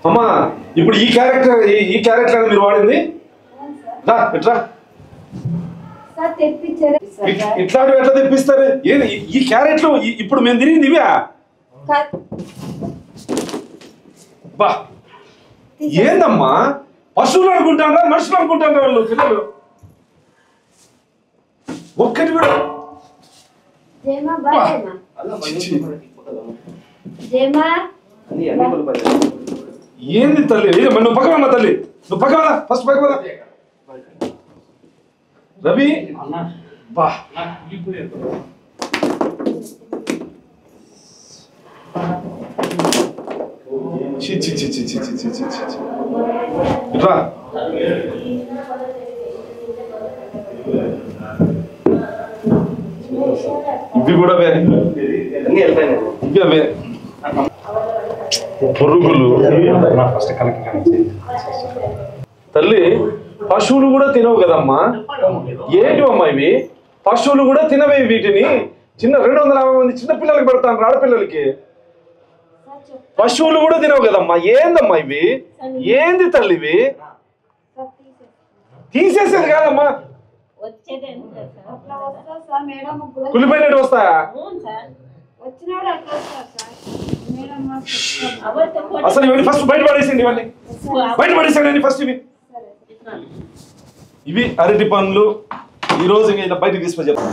అమ్మా ఇప్పుడు ఈ క్యారెక్టర్ మీరు వాడింది రా ఇట్లా ఇట్లాంటివి ఎట్లా తెప్పిస్తారు ఏది ఈ క్యారెట్లు ఇప్పుడు మేము తిరిగింది ఇవే బా ఏందమ్మా పశువులు అనుకుంటారా మనుషులు అనుకుంటారా వాళ్ళు పిల్లలు ఒక్కటి కూడా ఏంది తల్లి నువ్వు పక్కన తల్లి నువ్వు పక్కన ఫస్ట్ పక్కన రవి బా ఇట్లా ఇవి కూడా ఇవి అవే పురుగులు తల్లి పశువులు కూడా తినవు కదమ్మా ఏంటివమ్మా ఇవి పశువులు కూడా తినవే వీటిని చిన్న 250 మంది చిన్న పిల్లలకి పెడతాను ఆడపిల్లలకి పశువులు కూడా తినవు కదమ్మా ఏందమ్మా ఇవి ఏంది తల్లి ఇవి తీసేసేది కాదమ్మా కులిపోయినట్టు వస్తాయా అసలు ఇవన్నీ ఫస్ట్ బయట పడేసింది ఇవన్నీ బయట పడేసాడు ఫస్ట్ ఇవి అరటి పండ్లు ఈ రోజు ఇలా బయటకు తీసుకొని చెప్తాను